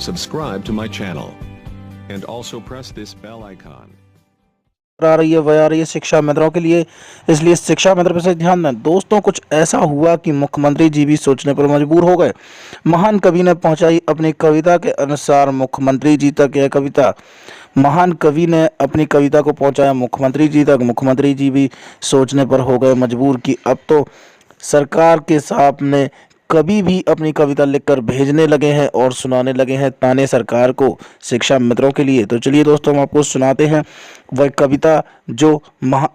subscribe to my channel and also press this bell icon. आ रही है वह आ रही है शिक्षा मित्रों के लिए, इसलिए शिक्षा मित्र पर से ध्यान दें। दोस्तों, कुछ ऐसा हुआ कि मुख्यमंत्री जी भी सोचने पर मजबूर हो गए। महान कवि ने पहुंचाई अपनी कविता के अनुसार मुख्यमंत्री जी तक यह कविता। महान कवि ने अपनी कविता को पहुंचाया मुख्यमंत्री जी तक। मुख्यमंत्री जी भी सोचने पर हो गए मजबूर कि अब तो सरकार के सामने कभी भी अपनी कविता लिखकर भेजने लगे हैं और सुनाने लगे हैं ताने सरकार को शिक्षा मित्रों के लिए। तो चलिए दोस्तों, हम आपको सुनाते हैं वह कविता जो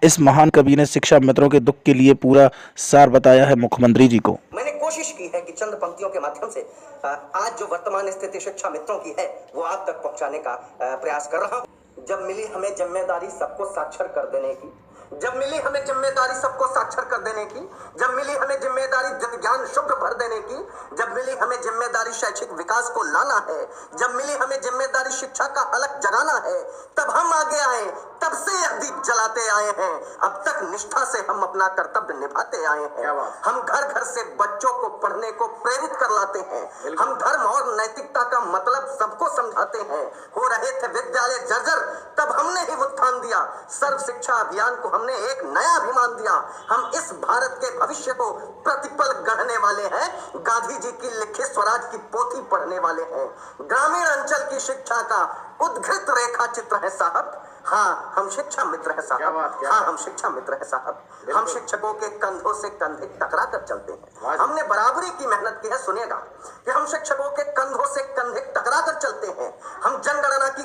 इस महान कवि ने शिक्षा मित्रों के दुख के लिए पूरा सार बताया है मुख्यमंत्री जी को। मैंने कोशिश की है कि चंद पंक्तियों के माध्यम से आज जो वर्तमान स्थिति शिक्षा मित्रों की है वो आप तक पहुंचाने का प्रयास कर रहा हूं। जब मिली हमें जिम्मेदारी सबको साक्षर कर देने की, जब मिली हमें जिम्मेदारी सबको साक्षर कर देने की, जब मिली हमें जिम्मेदारी ज्ञान शुभ्र भर देने की, जब मिली हमें जिम्मेदारी शैक्षिक विकास को लाना है, जब मिली हमें जिम्मेदारी शिक्षा का अलग जगाना है, तब हम आगे आए, तब से यह दीप जलाते आए हैं। अब तक निष्ठा से हम अपना कर्तव्य निभाते आए हैं। हम घर घर से बच्चों को पढ़ने को प्रेरित कर लाते हैं। हम धर्म और नैतिकता का मतलब सबको समझाते हैं। हो रहे थे विद्यालय जर्जर, तब हमने ही उत्थान दिया। सर्व शिक्षा अभियान को हमने एक नया अभिमान दिया। हम इस भारत के भविष्य को प्रतिपल गढ़ने वाले हैं। गांधी जी की लिखी स्वराज की पोथी पढ़ने वाले हैं। ग्रामीण अंचल की शिक्षा का उद्घृत रेखा चित्र है साहब। हाँ, हम शिक्षा मित्र है साहब। हाँ, हम शिक्षा मित्र है साहब। हम शिक्षकों के कंधों से कंधे टकरा कर चलते हैं। हमने बराबरी की मेहनत की है। सुनिएगा कि हम शिक्षकों के कंधों से कंधे टकरा कर चलते हैं। हम जनगणना की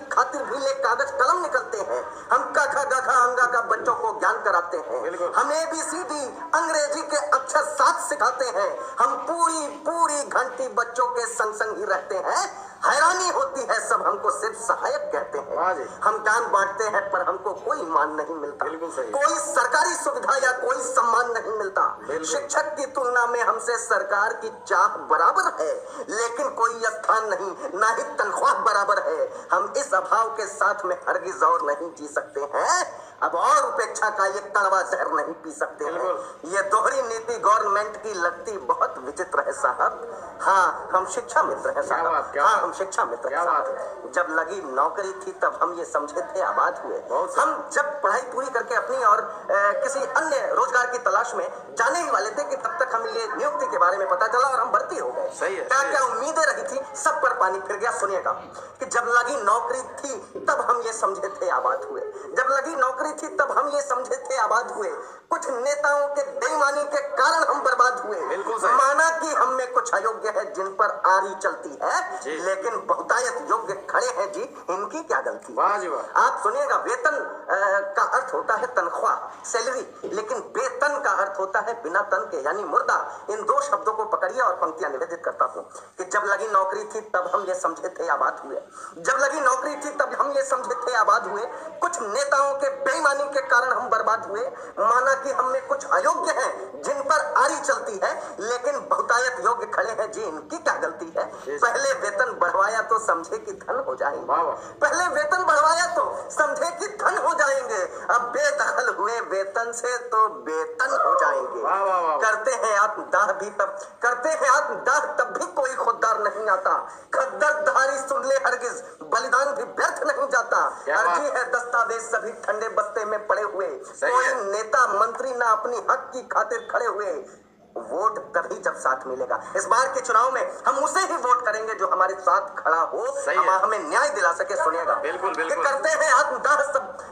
खातिर भी ले कागज कलम निकलते हैं। हम क ख ग घ अंगा का बच्चों को ज्ञान कराते हैं। हम ABCD अंग्रेजी के अक्षर साथ सिखाते हैं। हम पूरी घंटी बच्चों के संग संग ही रहते हैं। हैरानी होती है सब हमको सिर्फ सहायक कहते हैं। हम ज्ञान बांटते हैं पर हमको कोई मान नहीं मिलता। कोई सरकारी सुविधा या कोई सम्मान नहीं मिलता। शिक्षक की तुलना में हमसे सरकार की चाह बराबर है, लेकिन कोई स्थान नहीं, ना ही तनख्वाह बराबर है। हम इस अभाव के साथ में हरगिज और नहीं जी सकते हैं। अब और उपेक्षा का ये कड़वा जहर नहीं पी सकते हैं। ये दोहरी नीति गवर्नमेंट की लगती बहुत विचित्र है साहब। हाँ, हम शिक्षा मित्र हैं साहब। हाँ, हम शिक्षा मित्र हैं साहब। जब लगी नौकरी थी तब हम ये समझे थे आबाद हुए। हम जब पढ़ाई पूरी करके अपनी और किसी अन्य रोजगार की तलाश में जाने ही वाले थे कि तब तक हमें ये नियुक्ति के बारे में पता चला और हम भर्ती हो गए। क्या क्या उम्मीदें रही थी, सब पर पानी फिर गया। सुनिएगा कि जब लगी नौकरी थी तब हम ये समझे थे आबाद हुए। जब लगी नौकरी थी तब हम ये समझे थे आबाद हुए। कुछ नेताओं के बेईमानी के कारण हम बर्बाद हुए। माना कि हम में कुछ अयोग्य है जिन पर आरी चलती है, लेकिन बहुतायत योग्य खड़े हैं जी, इनकी क्या गलती। आप सुनिएगा, वेतन का अर्थ होता है तनख्वाह, सैलरी, लेकिन वेतन का अर्थ होता है बिना तन के यानी मुर्दा। इन दो शब्दों को पकड़िए और पंक्तियां निवेदित करता हूं कि जब लगी नौकरी थी तब हम ये समझे थे आबाद हुए। जब लगी नौकरी थी तब हम ये समझे थे आबाद हुए। कुछ नेताओं के बेईमानी के कारण हम बर्बाद हुए। माना कि हम में कुछ अयोग्य हैं जिन पर आरी चलती है, लेकिन बहुतायत योग्य खड़े हैं जी, इनकी क्या गलती है। पहले वेतन बढ़वाया तो समझे कि धन हो जाएंगे। पहले वेतन बढ़वाया तो समझे कि धन हो जाएंगे। अब बेदखल हुए वेतन से तो वेतन हो जाएंगे। करते हैं आत्मदाह भी तब भी कोई खुददार नहीं आता। खद्दरधारी सुन ले हरगिज, बलिदान भी व्यर्थ नहीं जाता। अर्जी है दस्तावेज सभी ठंडे बस्ते में पड़े हुए। कोई नेता मंत्री ना अपनी हक की खातिर खड़े हुए। वोट तभी जब साथ मिलेगा। इस बार के चुनाव में हम उसे ही वोट करेंगे जो हमारे साथ खड़ा हो, हमें न्याय दिला सके। सुनिएगा,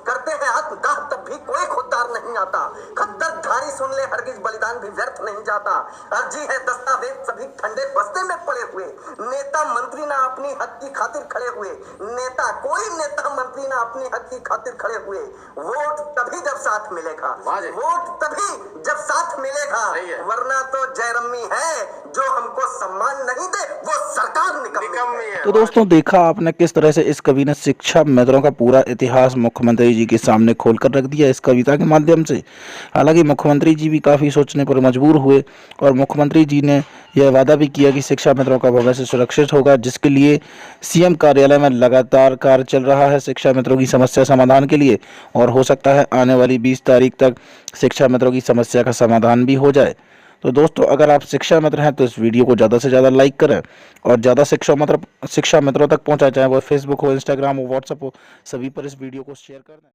करते हैं आत्मदाह तब भी कोई खुददार नहीं आता। खद्दरधारी सुन ले हरगिज, बलिदान भी व्यर्थ नहीं जाता। अर्जी है दस्तावेज सभी ठंडे बस्ते में पड़े हुए। नेता मंत्री ना अपनी हक की खातिर खड़े हुए। कोई नेता मंत्री ना अपनी हक की खातिर खड़े हुए। वोट तभी जब साथ मिलेगा। वोट तभी जब साथ मिलेगा, वरना तो जयरम्मी है। जो हमको सम्मान नहीं दे वो सरकार निकम्मी है। तो दोस्तों, देखा आपने किस तरह से इस कवि ने शिक्षा मित्रों का पूरा इतिहास मुख्यमंत्री जी के सामने खोलकर रख दिया इस कविता के माध्यम से। हालांकि मुख्यमंत्री जी भी काफ़ी सोचने पर मजबूर हुए और मुख्यमंत्री जी ने यह वादा भी किया कि शिक्षा मित्रों का भविष्य सुरक्षित होगा, जिसके लिए CM कार्यालय में लगातार कार्य चल रहा है शिक्षा मित्रों की समस्या समाधान के लिए। और हो सकता है आने वाली 20 तारीख तक शिक्षा मित्रों की समस्या का समाधान भी हो जाए। तो दोस्तों अगर आप शिक्षा मित्र हैं तो इस वीडियो को ज़्यादा से ज़्यादा लाइक करें और ज़्यादा शिक्षा मित्रों तक पहुँचाएं, चाहे वो फेसबुक हो, इंस्टाग्राम हो, व्हाट्सएप हो, सभी पर इस वीडियो को शेयर कर दें।